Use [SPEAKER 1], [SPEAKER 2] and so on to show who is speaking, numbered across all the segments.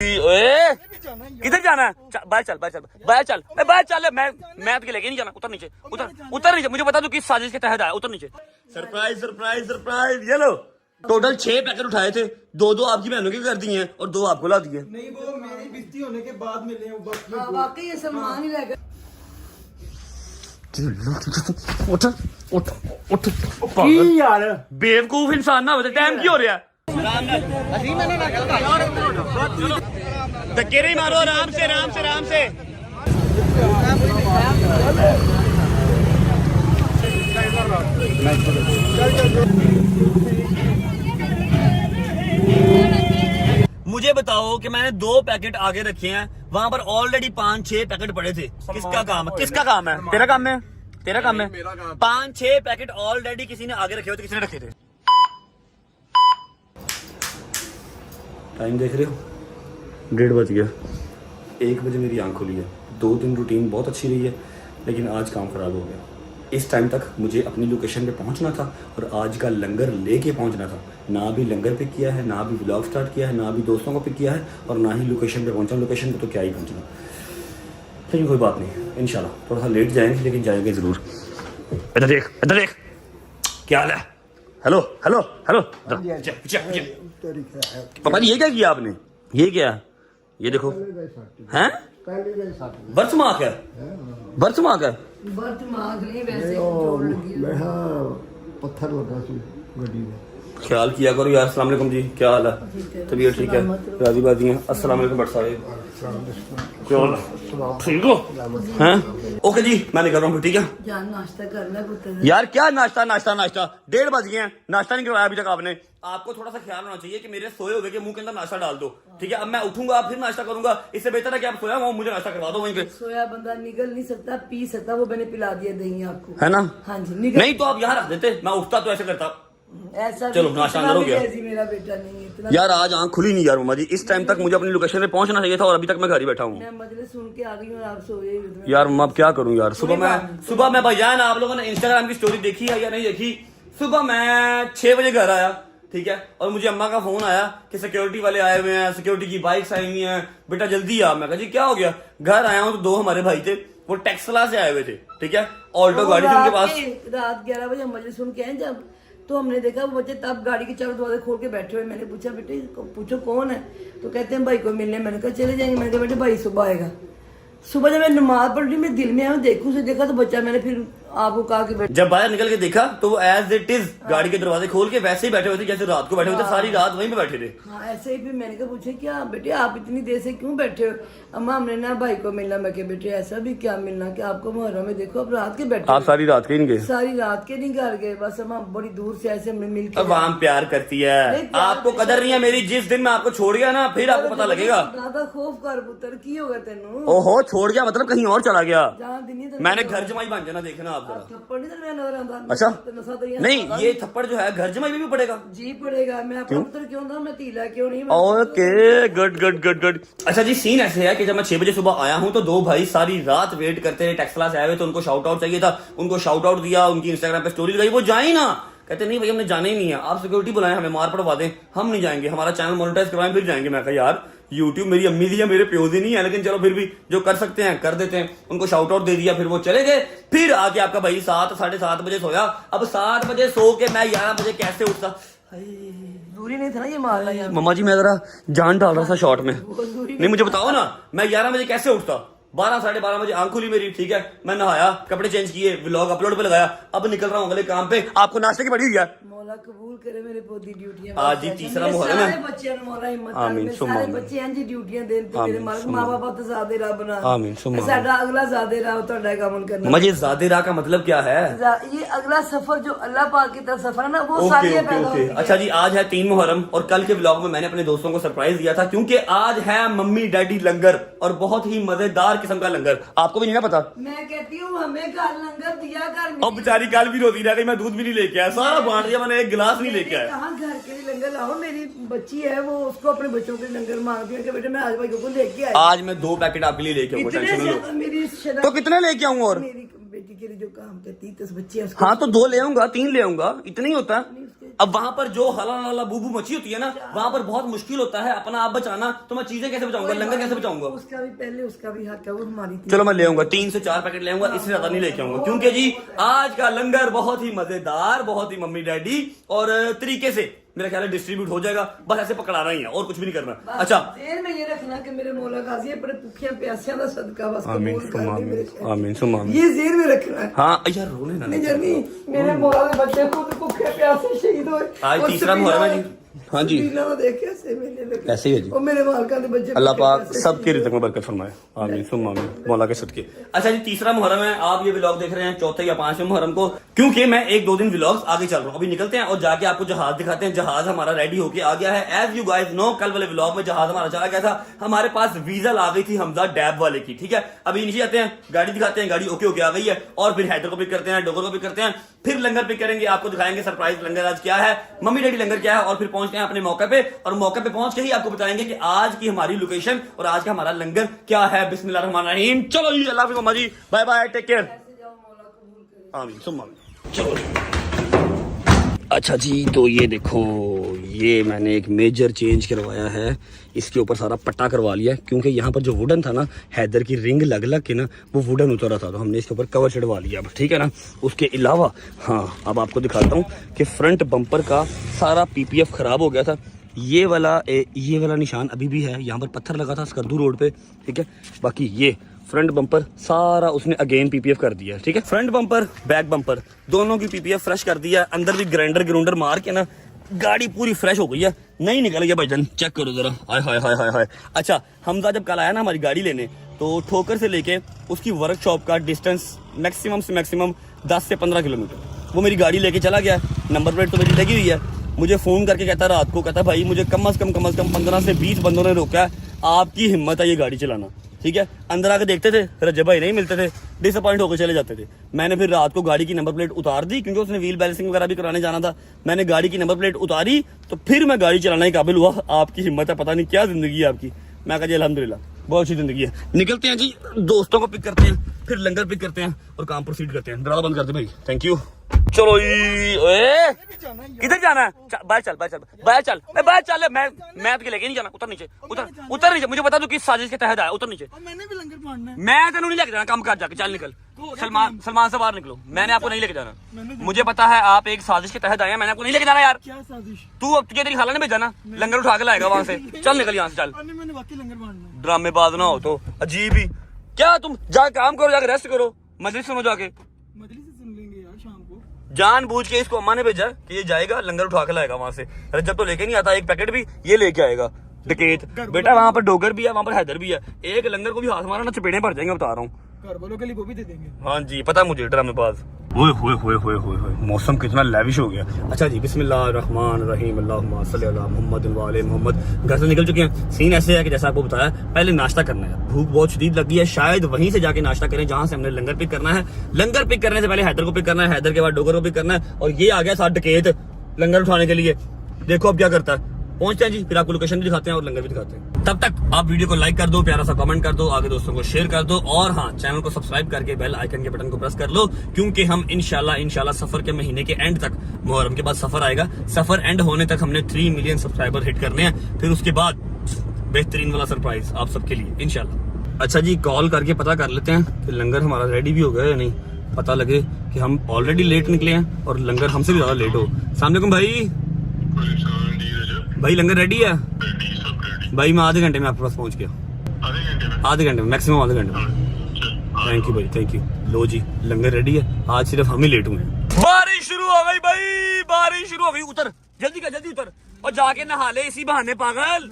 [SPEAKER 1] ओए किधर जाना है? बाहर चल बाहर चल बाहर चल बाहर चल। मैं तो लेके नहीं जाना। उतर नीचे उतर नीचे। मुझे बता दो किस साजिश के तहत आया। उतर नीचे। Surprise surprise surprise. ये लो टोटल 6 पैकेट उठाए थे। 2 आपकी बहनों के कर दिए हैं और 2 आपको ला दिए।
[SPEAKER 2] नहीं वो मेरी बेइज्जती होने के बाद मिले हैं।
[SPEAKER 3] वाकई ये सम्मान ही लगा।
[SPEAKER 1] उठ उठ उठ यार बेवकूफ इंसान ना होते। टाइम क्यों हो रहा है? धक्के नहीं मारो। आराम से आराम से आराम से। मुझे बताओ कि मैंने 2 पैकेट आगे रखे हैं, वहां पर ऑलरेडी 5-6 पैकेट पड़े थे। किसका काम है? किसका काम है? तेरा काम है। तेरा काम है। 5-6 पैकेट ऑलरेडी किसी ने आगे रखे हुए थे। किसी ने रखे थे? टाइम देख रहे हो? 1:30 बज गया। 1 बजे मेरी आंख खुली है। 2 दिन रूटीन बहुत अच्छी रही है, लेकिन आज काम खराब हो गया। इस टाइम तक मुझे अपनी लोकेशन पे पहुंचना था और आज का लंगर लेके पहुंचना था। ना भी लंगर पिक किया है, ना भी व्लॉग स्टार्ट किया है, ना भी दोस्तों को पिक किया है और ना ही लोकेशन पे पहुंचा। लोकेशन पे तो क्या ही पहुंचना, लेकिन कोई बात नहीं। इंशाल्लाह थोड़ा सा लेट जाएंगे, लेकिन जाएंगे जरूर। इधर देख, इधर देख, क्या हाल है? Hello hello hello. पापा जी ये क्या किया आपने? ये क्या? ये देखो हैं बर्समार्क है। बर्समार्क है।
[SPEAKER 3] बर्तमाग नहीं वैसे
[SPEAKER 2] पत्थर लगा सी गड्डी में।
[SPEAKER 1] ख्याल किया करो यार। अस्सलाम वालेकुम जी, क्या हाल है? तबीयत ठीक है? राजी बाजी है? अस्सलाम वालेकुम भट्ट साहब, क्या हाल है? ठीक हो? हैं? ओके जी मैं निकल रहा हूँ। ठीक है
[SPEAKER 3] जान नाश्ता करना पुत्र।
[SPEAKER 1] यार क्या नाश्ता नाश्ता नाश्ता? 1:30 बज गए हैं, नाश्ता नहीं करवाया अभी तक आपने। आपको थोड़ा सा ख्याल होना चाहिए कि मेरे सोए हुए के मुंह के अंदर नाश्ता डाल दो। ठीक है अब मैं उठूंगा फिर नाश्ता करूंगा। इससे बेहतर है कि आप सोया हुआ मुझे नाश्ता करवा दो वहीं पे।
[SPEAKER 3] सोया बंदा निकल नहीं सकता, पी सकता। वो मैंने पिला दिया दही आपको,
[SPEAKER 1] है ना?
[SPEAKER 3] हाँ जी निकल।
[SPEAKER 1] नहीं तो आप यहाँ रख देते, मैं उठता तो ऐसे करता।
[SPEAKER 3] ऐसा
[SPEAKER 1] चलो नाश्ता अंदर हो गया।
[SPEAKER 3] मेरा बेटा नहीं इतना।
[SPEAKER 1] यार आज आंख खुली नहीं यार मम्मा जी। इस टाइम तक मुझे अपनी लोकेशन पे पहुंचना चाहिए था और अभी तक मैं घर ही बैठा हूँ।
[SPEAKER 3] मैं मजलिस सुन के आ गई हूँ, आप सोए ही हो।
[SPEAKER 1] यार मैं अब क्या करूँ यार। सुबह मैं भाईजान आप लोगों ने इंस्टाग्राम की स्टोरी देखी है या नहीं देखी? सुबह मैं 6 बजे घर आया, ठीक है, और मुझे अम्मा का फोन आया कि सिक्योरिटी वाले आए हुए हैं, सिक्योरिटी की बाइक्स आई हुई हैं, बेटा जल्दी आ। मैं कहा जी क्या हो गया? घर आया हूँ तो 2 हमारे भाई थे, वो टेक्सला से आए हुए थे, ठीक है, ऑल्टो गाड़ी थी उनके पास।
[SPEAKER 3] रात 11 बजे हम मजलिस सुन के आए जब, तो हमने देखा वो बच्चे तब गाड़ी के चारों दरवाजे खोल के बैठे हुए। मैंने पूछा बेटे पूछो कौन है? तो कहते हैं भाई को मिलने। मैंने कहा चले जाएंगे। मैंने कहा बेटे भाई सुबह आएगा। सुबह जब मैं नमाज पढ़ रही मैं दिल में आया देखूं से देखा तो बच्चा। मैंने फिर आपको कहा कि बेटे,
[SPEAKER 1] जब बाहर निकल के देखा तो वो एज इट इज गाड़ी के दरवाजे खोल के वैसे ही बैठे हुए थे जैसे रात को बैठे हुए थे। सारी रात वहीं पे बैठे थे।
[SPEAKER 3] हाँ ऐसे ही। फिर मैंने कहा पूछे क्या बेटे आप इतनी देर से क्यों बैठे हो? अम्मा हमने ना भाई को मिलना। मैं बेटे ऐसा भी क्या मिलना कि आपको मुहर्रम में देखो आप रात के बैठे।
[SPEAKER 1] आप सारी रात के नहीं गए?
[SPEAKER 3] सारी रात के नहीं घर गए, बस हम बड़ी दूर से ऐसे हमने मिल के।
[SPEAKER 1] अवाम प्यार करती है, आपको कदर नहीं है मेरी। जिस दिन मैं आपको छोड़ गया ना फिर आपको पता लगेगा।
[SPEAKER 3] ज्यादा खौफ कर पुत्र की होगा तेनू।
[SPEAKER 1] ओहो छोड़ गया मतलब कहीं और चला गया।
[SPEAKER 3] जहाँ दिन ही
[SPEAKER 1] मैंने घर जमाई बन जाना देखना आप जरा।
[SPEAKER 3] थप्पड़ नहीं नजर आता।
[SPEAKER 1] अच्छा
[SPEAKER 3] तो
[SPEAKER 1] नहीं ये थप्पड़ जो है घर जमाई में भी पड़ेगा
[SPEAKER 3] जी पड़ेगा। मैं अपना पुत्र क्यों था, मैं तीला क्यों नहीं?
[SPEAKER 1] Okay good good good good. अच्छा जी सीन ऐसे है कि जब मैं 6 बजे सुबह आया हूँ तो 2 भाई सारी रात वेट करते रहे। टेक्सला से आए हुए तो उनको शाउट आउट चाहिए था, उनको शाउट आउट दिया, उनकी इंस्टाग्राम पे स्टोरी लगाई, वो जाए ना। कहते नहीं भाई हमने जाना ही नहीं है, आप सिक्योरिटी बुलाएं हमें मार पड़वा दें, हम नहीं जाएंगे, हमारा चैनल मोनेटाइज करवाएं फिर जाएंगे। मैं कहा यार यूट्यूब मेरी अम्मी दी है, मेरे प्यो दी नहीं है, लेकिन चलो फिर भी जो कर सकते हैं कर देते हैं। उनको शाउट आउट दे दिया, फिर वो चले गए। फिर आके आपका भाई 7-7:30 बजे सोया। अब 7 बजे सो के मैं 11 बजे कैसे उठता?
[SPEAKER 3] दूरी नहीं था ना ये मारना यार।
[SPEAKER 1] मम्मा जी मैं जरा जान डाल रहा था शॉर्ट में। नहीं मुझे बताओ ना मैं 11 बजे कैसे उठता? 12-12:30 बजे आंख खुली मेरी, ठीक है, मैं नहाया, कपड़े चेंज किए, व्लॉग अपलोड पे लगाया, अब निकल रहा हूँ अगले काम पे। आपको नाश्ते की बड़ी हुई है?
[SPEAKER 3] मौला कबूल करे मेरे पोती ड्यूटियां।
[SPEAKER 1] आज ही तीसरा मुहर्रम है।
[SPEAKER 3] बच्चे मौला हिम्मत
[SPEAKER 1] आमीन
[SPEAKER 3] सारे बच्चे इंज ड्यूटियां देन ते मेरे मां बाप तो ज़ादे राह बना।
[SPEAKER 1] आमीन सुम्मा
[SPEAKER 3] साडा अगला ज़ादे राह ਤੁਹਾਡਾ काम करना।
[SPEAKER 1] मुझे ज़ादे राह का मतलब क्या है?
[SPEAKER 3] ये अगला सफर जो अल्लाह पाक की तरफ सफर है ना वो सारी पैदा होती है।
[SPEAKER 1] अच्छा जी आज है 3 मुहर्रम और कल के व्लॉग में मैंने अपने दोस्तों को सरप्राइज दिया था क्योंकि आज है मम्मी डैडी लंगर और बहुत ही मजेदार किस्म का लंगर। आपको भी नहीं ना पता?
[SPEAKER 3] मैं कहती हूँ हमें घर लंगर दिया कर।
[SPEAKER 1] अब बेचारी कल भी रोती रह गई, मैं दूध भी नहीं लेके आया, सारा बांट दिया मैंने, एक गिलास नहीं लेके आया।
[SPEAKER 3] कहाँ घर के लिए लंगर लाओ? मेरी बच्ची है वो उसको अपने बच्चों के लंगर मांगती है कि बेटे मैं आज भाई को लेके आई।
[SPEAKER 1] आज मैं 2 पैकेट आपके लिए लेके आऊंगा, टेंशन लो।
[SPEAKER 3] मेरी
[SPEAKER 1] तो कितने लेके आऊंगा? और
[SPEAKER 3] मेरी बेटी के लिए जो काम करती 10 बच्चे हैं
[SPEAKER 1] हाँ तो 2 ले आऊंगा, 3 ले आऊंगा, इतना ही होता है। अब वहां पर जो हला बूबू मची होती है ना, वहां पर बहुत मुश्किल होता है अपना आप बचाना। तो मैं चीजें कैसे बचाऊंगा, लंगर कैसे बचाऊंगा?
[SPEAKER 3] उसका भी पहले उसका भी हक है, वो हमारी थी।
[SPEAKER 1] चलो मैं ले आऊंगा 3 से 4 पैकेट ले आऊंगा, इससे ज्यादा नहीं लेके आऊंगा, क्योंकि जी आज का लंगर बहुत ही मजेदार, बहुत ही मम्मी डैडी और तरीके से मेरा ख्याल है डिस्ट्रीब्यूट हो जाएगा। बस ऐसे पकड़ाना ही है और कुछ भी नहीं करना। अच्छा,
[SPEAKER 3] जेल में ये रखना कि मेरे मौला गाजी बड़े भूखिया प्यासियां दा सदका बस
[SPEAKER 1] आमीन
[SPEAKER 3] कबूल कर ले मेरे शहर।
[SPEAKER 1] आमीन सुमा आमीन।
[SPEAKER 3] ये जेल में रखना है।
[SPEAKER 1] हाँ यार रोने ना
[SPEAKER 3] नहीं जर्नी, मेरे मौला के बच्चे खुद भूखे प्यासे शहीद हुए।
[SPEAKER 1] आज
[SPEAKER 3] और
[SPEAKER 1] तीसरा मुहर्रम है जी। हाँ जी,
[SPEAKER 3] सबीला में देख कैसे मेले लगे।
[SPEAKER 1] ऐसे ही है जी।
[SPEAKER 3] और मेरे मालका के बच्चे
[SPEAKER 1] अल्लाह
[SPEAKER 3] भूखे
[SPEAKER 1] पाक
[SPEAKER 3] प्यासे
[SPEAKER 1] सबके
[SPEAKER 3] शहीद
[SPEAKER 1] रिज़्क़ में बरकत फरमाए, आमीन सुम्मा आमीन, मौला के सदके। अच्छा जी, तीसरा मुहर्रम है, आप ये व्लॉग देख रहे हैं चौथे या 5वें मुहर्रम को, क्योंकि मैं 1-2 दिन व्लॉग्स आगे चल रहा हूँ। अभी निकलते हैं और जाके आपको जहाज दिखाते हैं। जहाज हमारा रेडी होके आ गया है। एज यू गाइस नो, कल वाले व्लॉग में जहाज हमारा चला गया था, हमारे पास वीजा आ गई थी हमजा डैब वाले की, ठीक है। अभी नीचे आते हैं, गाड़ी दिखाते हैं, गाड़ी ओके होके आ गई है, और फिर हैदर को पिक करते हैं, डोगर को पिक करते हैं, फिर लंगर पिक करेंगे, आपको दिखाएंगे सरप्राइज लंगर आज क्या है, मम्मी डैडी लंगर क्या है, और फिर पहुंचते हैं अपने मौके पे, और मौके पे पहुंच के ही आपको बताएंगे कि आज की हमारी लोकेशन और आज का हमारा लंगर क्या है। बिस्मिल्लाहिर्रहमानिर्रहीम। चलो जी, अल्लाह हाफिज़ मम्मा जी, बाय बाय, टेक केयर, आमीन सुम्मा आमीन। चलो अच्छा जी, तो ये देखो, ये मैंने एक मेजर चेंज करवाया है, इसके ऊपर सारा पट्टा करवा लिया है, क्योंकि यहाँ पर जो वुडन था ना, हैदर की रिंग लग लग के ना वो वुडन उतर रहा था, तो हमने इसके ऊपर कवर चढ़वा लिया अब, ठीक है ना। उसके अलावा हाँ, अब आपको दिखाता हूँ कि फ्रंट बम्पर का सारा PPF ख़राब हो गया था। ये वाला निशान अभी भी है, यहाँ पर पत्थर लगा था स्कर्दू रोड पे, ठीक है। बाकी ये फ्रंट बम्पर सारा उसने अगेन PPF कर दिया, ठीक है। फ्रंट बम्पर बैक बम्पर दोनों की PPF फ्रेश कर दिया। अंदर भी ग्राइंडर मार के ना गाड़ी पूरी फ्रेश हो गई है, नहीं निकल गया भाईजान, चेक करो जरा, हाय हाय हाय हाय हाय। अच्छा, हमजा जब कल आया ना हमारी गाड़ी लेने, तो ठोकर से लेके उसकी वर्कशॉप का डिस्टेंस मैक्सिमम से मैक्सिमम 10 से 15 किलोमीटर वो मेरी गाड़ी लेके चला गया। नंबर प्लेट तो मेरी लगी हुई है। मुझे फोन करके कहता रात को, कहता भाई मुझे कम से कम 15 से 20 बंदों ने रोका है, आपकी हिम्मत है ये गाड़ी चलाना, ठीक है। अंदर आके देखते थे, रजब भाई नहीं मिलते थे, डिसअपॉइंट होकर चले जाते थे। मैंने फिर रात को गाड़ी की नंबर प्लेट उतार दी, क्योंकि उसने व्हील बैलेंसिंग वगैरह भी कराने जाना था। मैंने गाड़ी की नंबर प्लेट उतारी तो फिर मैं गाड़ी चलाने के काबिल हुआ। आपकी हिम्मत है, पता नहीं क्या जिंदगी है आपकी। मैं कहा जी अल्हम्दुलिल्लाह, बहुत अच्छी जिंदगी है। निकलते हैं जी, दोस्तों को पिक करते हैं, फिर लंगर पिक करते हैं और काम प्रोसीड करते हैं। दरवाजा बंद कर दे भाई, थैंक यू। चलो जी, ओए किधर जाना है? बाहर चल, बाहर चल, बाहर चल, बाहर चल। मैं तो लेके नहीं जाना, उतर नीचे, उतर नीचे। मुझे पता तू किस साजिश के तहत आया, उतर नीचे।
[SPEAKER 2] मैंने भी लंगर पाना है।
[SPEAKER 1] मैं तेनू नहीं लेके जाना, काम कर जाके, चल निकल। सलमान से बाहर निकलो, मैंने आपको नहीं लेके जाना। मुझे पता है आप एक साजिश के तहत आए हैं, मैंने आपको नहीं लेके जाना यार।
[SPEAKER 2] क्या साजिश?
[SPEAKER 1] तू अब तुझे तेरी खाला ने भेजा ना, लंगर उठा के लाएगा वहां से। चल निकल यहाँ से, चल।
[SPEAKER 2] मैंने वाकई लंगर पाना है।
[SPEAKER 1] ड्रामेबाज ना हो तो अजीब ही। क्या तुम जाके काम करो, जाके रेस्ट करो, मजलिस सुनो जाके।
[SPEAKER 2] मजलिस से सुन लेंगे यार शाम को।
[SPEAKER 1] जानबूझ के इसको अम्मा ने भेजा कि ये जाएगा लंगर उठा के लाएगा वहां से। रजब तो लेके नहीं आता, एक पैकेट भी ये लेके आएगा डकैत। बेटा वहां पर डोगर भी है, वहां पर हैदर भी है, एक लंगर को भी हाथ मारा ना चपेड़े भर जाएंगे, बता रहा हूँ।
[SPEAKER 2] घर वालों के लिए वो भी दे देंगे।
[SPEAKER 1] हाँ जी, पता मुझे ड्रामेबाज। ओए होए होए होए होए होए, मौसम कितना लैविश हो गया। अच्छा जी, बिस्मिल्लाहिर्रहमानिर्रहीम, अल्लाहुम्मा सल्ली अला मुहम्मद व आले मुहम्मद। घर से निकल चुके हैं। सीन ऐसे है कि जैसा आपको बताया, पहले नाश्ता करना है, भूख बहुत शदीद लगी है, शायद वहीं से जाके नाश्ता करें जहां से हमने लंगर पिक करना है। लंगर पिक करने से पहले हैदर को पिक करना है, हैदर के बाद डोगर को पिक करना है, और ये आ गया साथ डकैत लंगर उठाने के लिए। देखो अब क्या करता है। पहुंचते हैं जी, फिर आपको लोकेशन भी दिखाते हैं और लंगर भी दिखाते हैं। तब तक आप वीडियो को लाइक कर दो, प्यारा सा कमेंट कर दो, आगे दोस्तों को शेयर कर दो, और हाँ, चैनल को सब्सक्राइब करके बेल आइकन के बटन को प्रेस कर लो, क्योंकि हम इंशाल्लाह सफर के महीने के एंड तक, मुहर्रम के बाद सफर आएगा, सफर एंड होने तक हमने 3 मिलियन सब्सक्राइबर हिट करने हैं। फिर उसके बाद बेहतरीन वाला सरप्राइज आप सबके लिए इंशाल्लाह। अच्छा जी, कॉल करके पता कर लेते हैं कि लंगर हमारा रेडी भी हो गया या नहीं। पता लगे कि हम ऑलरेडी लेट निकले हैं और लंगर हमसे भी ज्यादा लेट हो। अस्सलाम वालेकुम भाई। भाई लंगर रेडी है भाई, मैं आधे घंटे में आपके पास पहुंच गया। आधे घंटे में मैक्सिमम, आधे घंटे में। थैंक यू भाई, थैंक यू। लो जी, लंगर रेडी है, आज सिर्फ हम ही लेट हुए हैं। बारिश शुरू हो गई भाई, बारिश शुरू हो गई। उतर जल्दी कर, जल्दी उतर, और जाके नहा ले इसी बहाने पागल।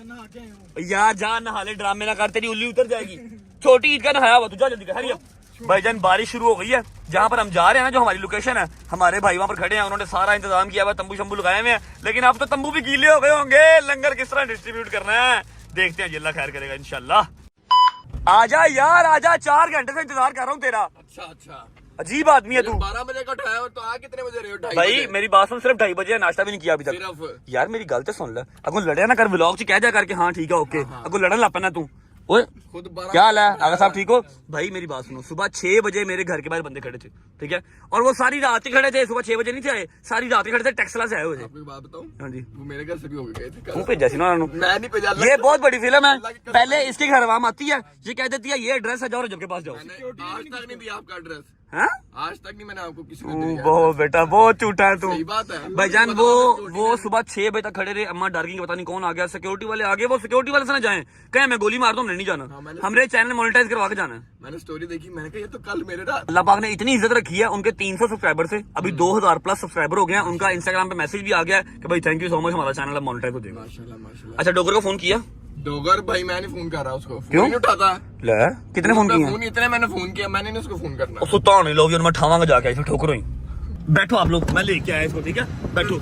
[SPEAKER 1] यार जा नहा ले, ड्रामे ना कर, तेरी उल्ली उतर जाएगी। छोटी ईद का नहाया हुआ तू, जा जल्दी कर, हरी अप। भाईजान बारिश शुरू हो गई है, जहाँ पर हम जा रहे हैं ना, जो हमारी लोकेशन है, हमारे भाई वहाँ पर खड़े हैं, उन्होंने सारा इंतजाम किया हुआ, तंबू शंबू लगाए हुए हैं, लेकिन अब तो तंबू भी गीले हो गए होंगे। लंगर किस तरह डिस्ट्रीब्यूट करना है देखते हैं, अल्लाह खैर करेगा इंशाल्लाह। आजा यार आजा, 4 घंटे से इंतजार कर रहा हूँ तेरा।
[SPEAKER 4] अच्छा
[SPEAKER 1] अजीब आदमी है तू।
[SPEAKER 4] 12 बजे का उठाया और तो आ कितने बजे रहे हो? 2:30
[SPEAKER 1] भाई
[SPEAKER 4] बजे?
[SPEAKER 1] मेरी बात सुन, सिर्फ 2:30 बजे, नाश्ता भी नहीं किया अभी तक।
[SPEAKER 4] सिर्फ
[SPEAKER 1] यार मेरी गल तो सुन ले, अगो लड़िया ना कर, व्लॉग च कह जा करके हाँ ठीक है ओके, अगो लड़न लग पैना तू। ओए
[SPEAKER 4] खुद 12
[SPEAKER 1] क्या हाल है आगा साहब, ठीक हो भाई? मेरी बात सुनो, सुबह 6 बजे मेरे घर के बाहर बंदे खड़े थे, ठीक है, और वो सारी रात ही खड़े थे, सुबह 6 बजे नहीं थे आए, सारी रात ही खड़े थे, टेक्सला से आए हुए थे।
[SPEAKER 4] आपको एक बात बताऊं,
[SPEAKER 1] हाँ जी,
[SPEAKER 4] वो मेरे घर से भी हो गए थे
[SPEAKER 1] तू
[SPEAKER 4] कल।
[SPEAKER 1] भेजा सी ना उन्होंने।
[SPEAKER 4] मैं नहीं भेजा।
[SPEAKER 1] ये बहुत बड़ी फिल्म है, पहले इसके घर आवाम आती है, ये कह देती है ये एड्रेस है, जाओ रजब के पास जाओ।
[SPEAKER 4] मैंने आज तक नहीं दिया आपका एड्रेस,
[SPEAKER 1] हाँ
[SPEAKER 4] आज तक नहीं मैंने आपको किसी को
[SPEAKER 1] तू
[SPEAKER 4] दिया।
[SPEAKER 1] बहुत बेटा बहुत झूठा है तू।
[SPEAKER 4] सही बात है
[SPEAKER 1] भाईजान वो सुबह 6 बजे तक खड़े रहे, अम्मा डर गई, पता नहीं कौन आ गया, सिक्योरिटी वाले आ गए, वो सिक्योरिटी वाले से ना जाए, कहे मैं गोली मार दूं, हमने नहीं जाना, हमरे चैनल मोनेटाइज करवा के जाना है।
[SPEAKER 4] मैंने स्टोरी देखी, मैंने कहा ये तो कल मेरे रात।
[SPEAKER 1] अल्लाह पाक ने इतनी इज्जत रखी है, उनके 300 सब्सक्राइबर थे, अभी 2000 प्लस सब्सक्राइबर हो गए हैं, उनका इंस्टाग्राम पे मैसेज भी आ गया कि भाई थैंक यू सो मच, हमारा चैनल अब मोनेटाइज हो जाएगा।
[SPEAKER 4] माशाल्लाह माशाल्लाह।
[SPEAKER 1] अच्छा डोगर को फोन किया?
[SPEAKER 4] डोगर भाई मैं नहीं फोन कर रहा उसको, फोन
[SPEAKER 1] क्यों?
[SPEAKER 4] नहीं उठाता।
[SPEAKER 1] ले कितने फोन किए?
[SPEAKER 4] फोन इतने मैंने फोन किया, मैंने नहीं उसको फोन करना।
[SPEAKER 1] सुता नहीं लोग, मैं उठावांगा जाके, ऐसे ठोकरो ही। बैठो आप लोग, मैं लेके आया इसको, ठीक है, बैठो।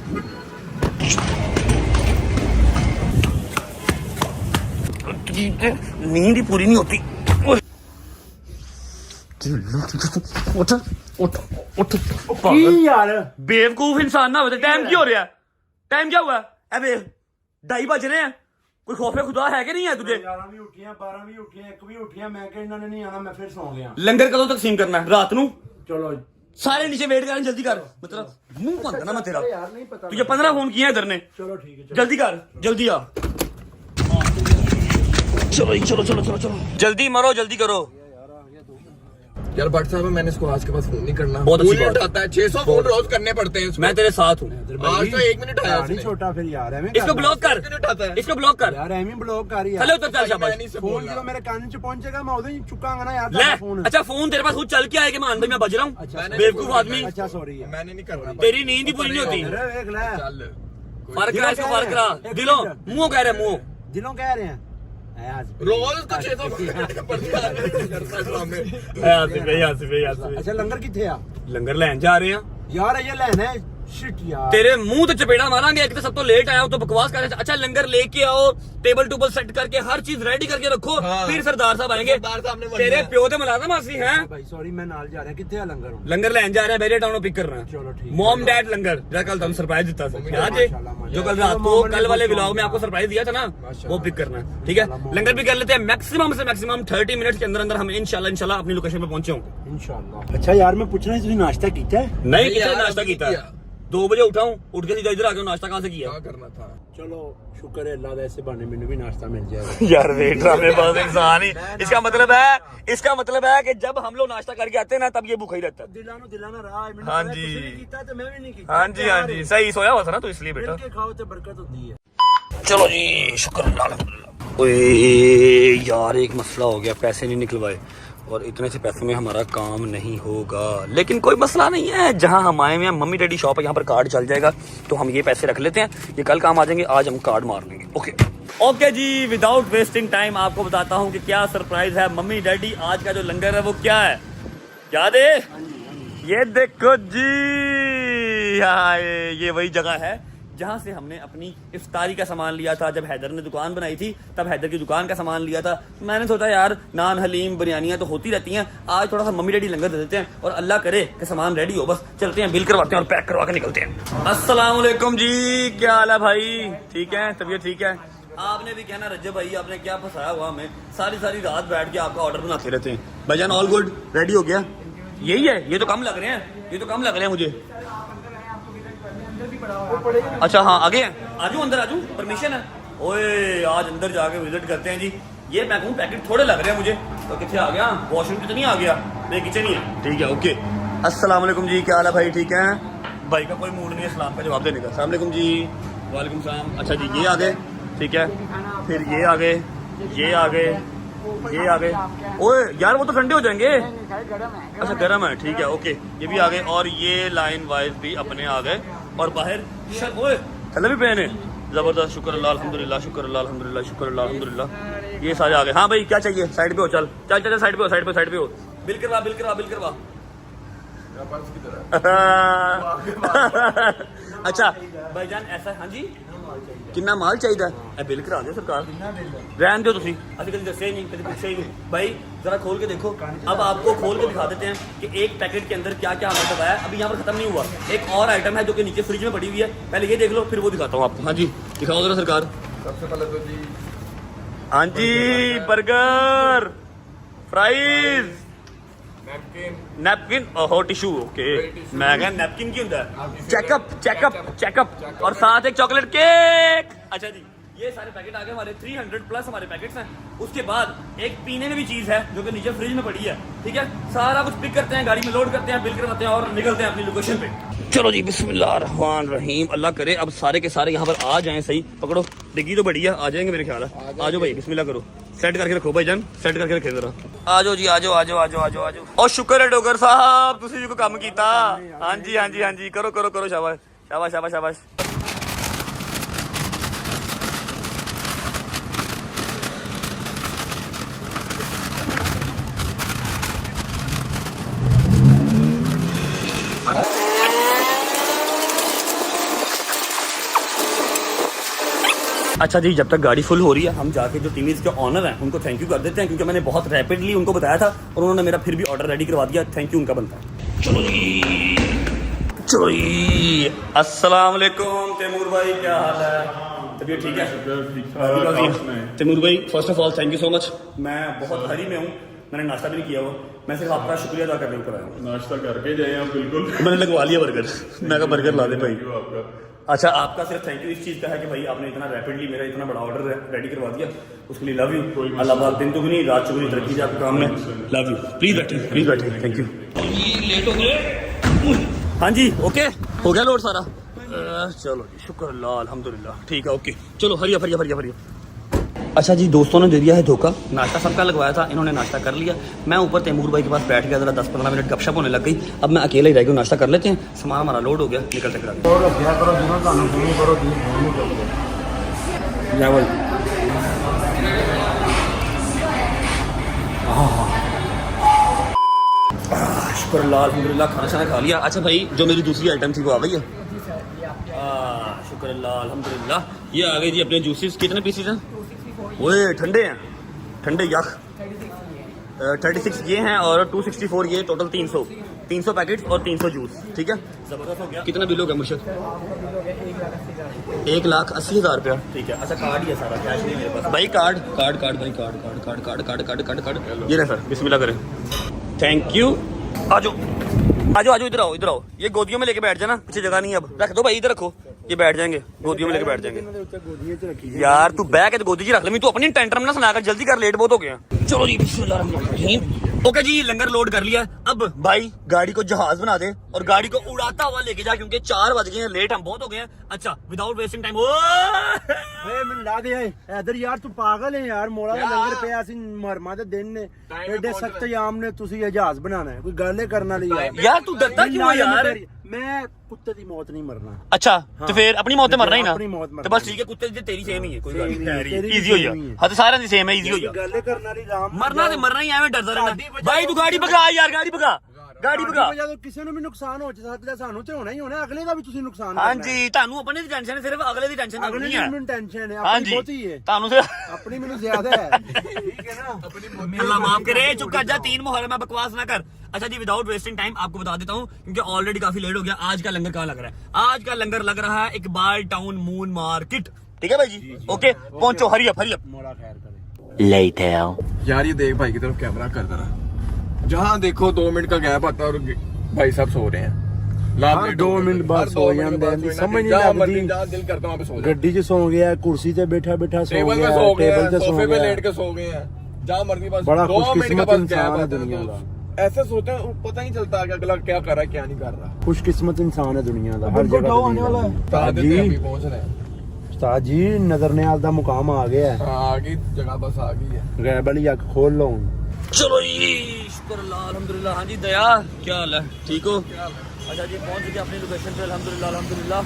[SPEAKER 1] नींद ही पूरी नहीं होती। उठ उठ उठ
[SPEAKER 5] यार
[SPEAKER 1] बेवकूफ इंसान ना होते। टाइम क्यों हो रहा है? टाइम क्या हुआ? अबे 2:30 बज रहे हैं, कोई खौफे खुदा है कि नहीं है तुझे?
[SPEAKER 5] 11 भी उठियां 12 भी उठियां 1 भी उठियां, मैं कि इन्होंने नहीं आना, मैं फिर सो गया।
[SPEAKER 1] लंगर कदों तकसीम करना है? रात नू।
[SPEAKER 5] चलो
[SPEAKER 1] सारे नीचे वेट करें, जल्दी कर, मतलब मुंह बंद करना मैं तेरा।
[SPEAKER 5] यार नहीं पता,
[SPEAKER 1] तुझे 15 फोन किए इधर ने,
[SPEAKER 5] चलो ठीक है,
[SPEAKER 1] जल्दी कर, जल्दी आ। चलो चलो चलो चलो चलो, जल्दी मरो, जल्दी करो।
[SPEAKER 4] यार भट्ट साहब मैंने इसको आज के बाद फोन नहीं करना।
[SPEAKER 1] बहुत अच्छी
[SPEAKER 4] फोन नहीं
[SPEAKER 1] बात।
[SPEAKER 4] उठाता है, 600 फोन रोज करने पड़ते हैं इसको।
[SPEAKER 1] मैं तेरे साथ हूँ।
[SPEAKER 4] आज तो 1 मिनट आया
[SPEAKER 5] नहीं
[SPEAKER 4] उसने।
[SPEAKER 5] छोटा फिर यार, एवं
[SPEAKER 1] इसको ब्लॉक कर,
[SPEAKER 4] क्यों नहीं उठाता है?
[SPEAKER 1] इसको ब्लॉक कर।
[SPEAKER 5] यार एवं ब्लॉक कर
[SPEAKER 1] चले
[SPEAKER 5] यार।
[SPEAKER 1] उतर चल शाबाश।
[SPEAKER 4] मैं नहीं से
[SPEAKER 5] फोन
[SPEAKER 4] बोलना।
[SPEAKER 5] जो मेरे कान च पहुंचेगा मैं उधर ही चुकांगा ना यार
[SPEAKER 1] ले
[SPEAKER 5] तेरा फोन।
[SPEAKER 1] अच्छा फोन तेरे पास खुद चल के आए कि मैं अंदर में बज रहा हूँ?
[SPEAKER 5] अच्छा,
[SPEAKER 1] बेवकूफ आदमी,
[SPEAKER 5] अच्छा सॉरी यार।
[SPEAKER 4] मैंने नहीं करना।
[SPEAKER 1] तेरी नींद ही पूरी नहीं होती।
[SPEAKER 5] अरे देख ले,
[SPEAKER 4] चल
[SPEAKER 1] फर्क करा इसको, फर्क करा। दिलों मुंह कह रहे मुंह।
[SPEAKER 5] दिलों कह रहे हैं आज
[SPEAKER 4] रोज उसको 600 फोन करने पड़ते हैं।
[SPEAKER 5] अच्छा लंगर किथे आ
[SPEAKER 1] लंगर लैन जा रहे हैं
[SPEAKER 5] यार, ये लेना है शिट यार।
[SPEAKER 1] तेरे मुंह तो चपेड़ा मारांगे। एक तो सब तो लेट आया हो तो बकवास कर रहे थे। अच्छा लंगर लेके आओ, टेबल टूबल सेट करके हर चीज रेडी करके रखो,
[SPEAKER 4] हाँ।
[SPEAKER 1] फिर सरदार साहब आएंगे।
[SPEAKER 4] सरदार साहब ने
[SPEAKER 1] तेरे
[SPEAKER 4] बनना।
[SPEAKER 1] प्यो ते मिलाता मासी हैं।
[SPEAKER 5] भाई सॉरी मैं नाल जा रहा है, किथे आ लंगर हूं?
[SPEAKER 1] लंगर लैन जा रहे हैं, मेरे टाउन पिक करना।
[SPEAKER 5] चलो ठीक है।
[SPEAKER 1] मॉम डैड लंगर जरा कल तुम सरप्राइज देता था याद है? जो कल रात को कल वाले व्लॉग में आपको सरप्राइज दिया था ना, वो पिक करना है, ठीक है? लंगर भी कर लेते हैं। मैक्सिमम से मैक्सिमम 30 मिनट के अंदर अंदर हम इंशाल्लाह अपनी लोकेशन पे पहुंचे होंगे
[SPEAKER 5] इंशाल्लाह। अच्छा यार मैं पूछना है, तुझे नाश्ता किया है?
[SPEAKER 1] नहीं किसी
[SPEAKER 4] यार,
[SPEAKER 1] नाश्ता
[SPEAKER 4] अभी
[SPEAKER 1] किया
[SPEAKER 4] किया।
[SPEAKER 1] 2 बजे उठाऊं, उठ के सीधा इधर आ गया। नाश्ता कहाँ से किया?
[SPEAKER 4] क्या करना था?
[SPEAKER 5] चलो शुक्र है अल्लाह दा, ऐसे बहाने मैंने भी नाश्ता मिल जाएगा।
[SPEAKER 1] यार वेटर में बस इंसान ही। इसका मतलब है कि जब हम लोग नाश्ता करके आते हैं ना, तब ये भूखा ही रहता है।
[SPEAKER 5] दिलाना रहा है।
[SPEAKER 1] हाँ जी।
[SPEAKER 5] कीता तो मैं भी नहीं कीता।
[SPEAKER 1] हाँ जी हाँ जी, सही सोया हुआ था ना तो इसलिए बेटा।
[SPEAKER 5] मिल के खाओ तो बरकत होती है।
[SPEAKER 1] चलो जी शुक्र अल्हम्दुलिल्लाह। ओए यार एक मसला हो गया, पैसे नहीं निकलवाए और इतने से पैसों में हमारा काम नहीं होगा। लेकिन कोई मसला नहीं है, जहां हम आए हुए हैं मम्मी डैडी शॉप है, यहाँ पर कार्ड चल जाएगा तो हम ये पैसे रख लेते हैं, ये कल काम आ जाएंगे। आज हम कार्ड मार लेंगे। ओके जी, विदाउट वेस्टिंग टाइम आपको बताता हूँ कि क्या सरप्राइज है। मम्मी डैडी आज का जो लंगर है वो क्या है, याद है? ये देखो जी, हाँ ये वही जगह है जहाँ से हमने अपनी इफ्तारी का सामान लिया था। जब हैदर ने दुकान बनाई थी तब हैदर की दुकान का सामान लिया था। मैंने सोचा यार नान हलीम बिरयानियाँ तो होती रहती हैं, आज थोड़ा सा मम्मी डैडी लंगर दे देते हैं और अल्लाह करे कि सामान रेडी हो। बस चलते हैं, बिल करवाते हैं और पैक करवा के निकलते हैं। अस्सलाम वालेकुम जी, क्या हाल है भाई? ठीक है, तबीयत ठीक है? आपने भी कहना रज्जब भाई आपने क्या फंसाया हुआ हमें, सारी रात बैठ के आपका ऑर्डर बनाते रहते हैं। भाईजान ऑल गुड, रेडी हो गया? यही है, ये तो कम लग रहे हैं, ये तो कम लग रहे हैं मुझे। अच्छा हाँ आगे हैं, आजू अंदर आजू, परमिशन है? ओए आज अंदर जाके विजिट करते हैं जी। ये मैं कहूँ पैकेट थोड़े लग रहे हैं मुझे। तो कितने आ गया? वॉशरूम कितनी आ गया? नहीं किचन ही है, ठीक है ओके। अस्सलाम वालेकुम जी, क्या हाल है भाई? ठीक है भाई का कोई मूड नहीं है सलाम का जवाब देने का। अस्सलाम वालेकुम जी। वालेकुम सलाम। अच्छा जी ये आ गए, ठीक है, फिर ये आ गए, ये आ गए, ये आ गए। ओए यार वो तो ठंडे हो जाएंगे। अच्छा गर्म है, ठीक है ओके। ये भी आ गए और ये लाइन वाइज भी अपने आ गए और बाहर ओए थल्ले भी पहने। जबरदस्त, शुक्र अल्लाह अल्हम्दुलिल्लाह, शुक्र अल्लाह अल्हम्दुलिल्लाह, शुक्र अल्लाह अल्हम्दुलिल्लाह। ये सारे आ गए। हाँ भाई क्या चाहिए? साइड पे हो, चल चल चल साइड पे हो, साइड पे हो। बिल करवा बिल करवा बिल करवा। अच्छा भाईजान ऐसा, हाँ जी कितना माल चाहिए? बिल करा दो सरकार, रहन दो तुसी, अभी कभी दसे ही नहीं, कभी पूछे ही नहीं। भाई जरा खोल के देखो। अब आपको खोल के दिखा देते हैं कि एक पैकेट के अंदर क्या क्या हमें बताया। अभी यहाँ पर खत्म नहीं हुआ, एक और आइटम है जो कि नीचे फ्रिज में पड़ी हुई है, पहले ये देख लो फिर वो दिखाता हूँ आपको। हाँ जी दिखाओ जरा सरकार।
[SPEAKER 4] सबसे पहले तो जी
[SPEAKER 1] हाँ जी बर्गर फ्राइज नैपकिन ओहो टिशू ओके मैं कहा नैपकिन की होता है चेकअप और साथ एक चॉकलेट केक। अच्छा जी ये सारे पैकेट आ गए हमारे 300 प्लस हमारे पैकेट्स हैं। उसके बाद एक पीने में भी चीज है जो कि नीचे फ्रिज में पड़ी है, ठीक है। सारा कुछ पिक करते हैं, गाड़ी में लोड करते हैं, बिल करवाते हैं और निकलते हैं अपनी लोकेशन पे। चलो जी बिस्मिल्लाह रहमान रहीम, अल्लाह करे अब सारे के सारे यहाँ पर आ जाएं। सही पकड़ो, डिग्गी तो बढ़िया आ जाएंगे मेरे ख्याल है। आ जाओ भाई बिस्मिल्लाह करो, सेट करके रखो भाई जान, सेट करके रखे जरा। आ जाओ जी आ जाओ आ जाओ आ जाओ आ जाओ आ जाओ। और शुक्र है डोगर साहब तुसी जी को काम कीता। हाँ जी हाँ जी हाँ जी करो करो करो, शाबाश शाबाश शाबाश शाबाश। अच्छा जी जब तक गाड़ी फुल हो रही है हम जाके जो टीमीज के ऑनर हैं उनको थैंक यू कर देते हैं, क्योंकि मैंने बहुत रैपिडली उनको बताया था और उन्होंने मेरा फिर भी ऑर्डर रेडी करवा दिया। थैंक यू उनका बनता है। चलो जी अस्सलाम वालेकुम तैमूर भाई, क्या हाल है? तबीयत ठीक है? तैमूर भाई first of all thank you so much. मैं बहुत हरी में हूँ, मैंने नाश्ता भी नहीं किया हुआ, मैं सिर्फ आपका शुक्रिया अदा करने ऊपर आया हूँ।
[SPEAKER 6] नाश्ता करके जाए आप बिल्कुल।
[SPEAKER 1] मैंने लगवा लिया बर्गर, मैं कहा बर्गर ला दे भाई।
[SPEAKER 6] आपका
[SPEAKER 1] अच्छा आपका सिर्फ थैंक यू इस चीज़ का है कि भाई आपने इतना रैपिडली मेरा इतना बड़ा ऑर्डर रेडी करवा दिया, उसके लिए लव यू। अल्लाह पाक दिन दुगनी रात चौगुनी तरक्की जाए आपके काम में। Love you. प्लीज बैठे थैंक यू। लेट हो गए। हाँ जी ओके हो गया लोड सारा। चलो जी शुक्र अल्लाह अल्हम्दुलिल्लाह ठीक है ओके। चलो हरिया। अच्छा जी दोस्तों ने दे दिया है धोखा, नाश्ता सबका लगवाया था, इन्होंने नाश्ता कर लिया। मैं ऊपर तैमूर भाई के पास बैठ गया, जरा 10-15 मिनट गपशप होने लग गई। अब मैं अकेला ही रह गया, नाश्ता कर लेते हैं, सामान हमारा लोड हो गया, निकलते करा लेवल। शुक्र अल्लाह अल्हम्दुलिल्लाह खाना शाना खा लिया। अच्छा भाई जो मेरी दूसरी आइटम थी वो आ गई है? शुक्र अल्लाह अल्हम्दुलिल्लाह। ये आ गई जी अपने जूसेस। कितने पीसेस हैं? वो ठंडे हैं, ठंडे यख 36 ये हैं और 264 ये, टोटल 300 पैकेट्स और 300 जूस, ठीक है जबरदस्त हो गया। कितना बिल हो गया मुर्शद? 1,80,000 रुपया, ठीक है। अच्छा कार्ड ही है सारा, कैश नहीं मेरे पास भाई। कार्ड भाई कार्ड ये रहे सर, बिस्मिल्लाह करें। Thank you. आ जाओ इधर आओ। ये गोदियों में लेके बैठ जाना, पीछे जगह नहीं है अब, रख दो भाई इधर रखो, ये बैठ जाएंगे गोदियों में लेके बैठ जाएंगे। यार तू बैग के गोदी रख ले, तू अपनी टेंटरम ना सुना कर, जल्दी कर, लेट बहुत हो गया। चलो जी बिस्मिल्लाह। ओके जी लंगर लोड कर लिया। अब भाई गाड़ी को जहाज बना दे और गाड़ी को उड़ाता हुआ लेके जा, क्योंकि 4 बज गए हैं, लेट हम बहुत हो गए हैं। अच्छा विदाउट वेस्टिंग टाइम
[SPEAKER 5] ਮੈਨੂੰ ਲਾ ਦੇ ਇਧਰ ਯਾਰ ਤੂੰ ਪਾਗਲ ਹੈ ਯਾਰ, ਮੋੜਾ ਦਾ ਲੰਗਰ ਪਿਆ ਸੀ ਮਰਮਾ ਦੇ ਦਿਨ ਨੇ, ਐਡੇ ਸਖਤ ਜਾਮ ਨੇ, ਤੁਸੀਂ ਜਹਾਜ਼ ਬਣਾਣਾ ਹੈ, ਕੋਈ ਗੱਲ ਹੀ ਕਰਨ ਵਾਲੀ
[SPEAKER 1] यार तू डरता क्यों है यार?
[SPEAKER 5] मैं कुत्ते दी मौत नहीं मरना।
[SPEAKER 1] अच्छा तो फिर अपनी मौत मरना ही ना,
[SPEAKER 5] अपनी मौत मरना।
[SPEAKER 1] तो बस ठीक है, कुत्ते दी तेरी सेम ही है, कोई बात
[SPEAKER 5] सेम ही है,
[SPEAKER 1] नहीं,
[SPEAKER 5] तेरी
[SPEAKER 1] इजी हो
[SPEAKER 5] भी
[SPEAKER 1] जा।
[SPEAKER 5] सेम ही है।
[SPEAKER 1] हाँ तो सारे दी सेम है, इजी हो जा।
[SPEAKER 5] ਗੱਲ ਕਰਨ ਵਾਲੀ ਰਾਮ
[SPEAKER 1] मरना तो मरना ही, एवं डरता रहना। भाई तू गाड़ी भगा यार, गाड़ी भगा।
[SPEAKER 5] ਜਦੋਂ ਕਿਸੇ ਨੂੰ ਵੀ ਨੁਕਸਾਨ ਹੋ ਸਕਦਾ, ਸਾਨੂੰ ਤੇ ਹੋਣਾ ਹੀ ਹੋਣਾ, ਅਗਲੇ ਦਾ ਵੀ ਤੁਸੀਂ ਨੁਕਸਾਨ
[SPEAKER 1] हाँ जी ਤੁਹਾਨੂੰ अपने ਦੀ ਟੈਨਸ਼ਨ ਹੈ, ਸਿਰਫ ਅਗਲੇ ਦੀ ਟੈਨਸ਼ਨ
[SPEAKER 5] ਅਗਲੇ
[SPEAKER 1] ਨਹੀਂ
[SPEAKER 5] ਦੀ
[SPEAKER 1] ਹੈ।
[SPEAKER 5] ਮੈਨੂੰ ਟੈਨਸ਼ਨ ਹੈ,
[SPEAKER 1] हाँ
[SPEAKER 5] ਆਪਣੀ
[SPEAKER 1] जी
[SPEAKER 5] ਬਹੁਤੀ ਹੈ,
[SPEAKER 1] ਤੁਹਾਨੂੰ ਸਿर्फ
[SPEAKER 5] ਆਪਣੀ ਮੈਨੂੰ ਜ਼ਿਆਦਾ ਹੈ, ਠੀਕ है ना।
[SPEAKER 1] अल्लाह माफ करे, चुप कर जा, 3 मुहर्रम में बकवास ना कर। अच्छा जी विदाउट वेस्टिंग टाइम आपको बता देता हूँ, क्योंकि ऑलरेडी काफी लेट हो गया। आज का लंगर कहाँ लग रहा है? आज का लंगर लग रहा है इकबाल टाउन मून मार्केट, ठीक है भाई जी ओके पहुंचो, हरी अप
[SPEAKER 5] मोड़ा खैर करे।
[SPEAKER 4] यार ये देख भाई की तरफ कैमरा कर दे रहा, जहाँ देखो 2 मिनट का गैप आता है और भाई साहब सो रहे हैं।
[SPEAKER 5] हर 2 मिनट बाद सो ਜਾਂਦੇ ਆ, ਸਮਝ ਨਹੀਂ ਲੱਗਦੀ।
[SPEAKER 4] जहाँ दिल करता वहाँ पे सो जाओ।
[SPEAKER 5] ਗੱਡੀ 'ਚ ਸੌ ਗਿਆ, ਕੁਰਸੀ ਤੇ ਬੈਠਾ ਸੌ
[SPEAKER 4] टेबल
[SPEAKER 5] ਗਿਆ,
[SPEAKER 4] पे सो गए
[SPEAKER 5] टेबल
[SPEAKER 4] हैं,
[SPEAKER 5] ਤੇ सੌ
[SPEAKER 4] सोफे पे
[SPEAKER 5] ਗਿਆ।
[SPEAKER 4] लेट के सो गए हैं, जहाँ मर्जी बस
[SPEAKER 5] बड़ा
[SPEAKER 4] 2 मिनट का
[SPEAKER 5] खुशकिस्मत
[SPEAKER 4] बस
[SPEAKER 5] इंसान
[SPEAKER 4] गैप
[SPEAKER 5] है
[SPEAKER 4] आता है,
[SPEAKER 5] दुनिया
[SPEAKER 4] तो
[SPEAKER 5] का।
[SPEAKER 4] ऐसे सोते हैं पता ही चलता है कि अगला क्या कर रहा है क्या नहीं कर रहा।
[SPEAKER 5] खुशकिस्मत इंसान है दुनिया का, हर जगह
[SPEAKER 2] आने वाला है।
[SPEAKER 4] बता
[SPEAKER 5] उस्ताद
[SPEAKER 4] देते हैं, अभी
[SPEAKER 5] जी,
[SPEAKER 4] पहुंच रहे हैं।
[SPEAKER 5] उस्ताद जी नजर नियाल दा मुकाम आ गया है,
[SPEAKER 4] हाँ, आ गई जगह, बस आ गई है।
[SPEAKER 5] गैब वाली अख खोल लो।
[SPEAKER 1] चलो जी शुक्र अल्लाह अल्हम्दुलिल्लाह। हाँ जी दया क्या हाल है, ठीक हो? अच्छा जी पहुंच चुके अपनी लोकेशन पे अल्हम्दुलिल्लाह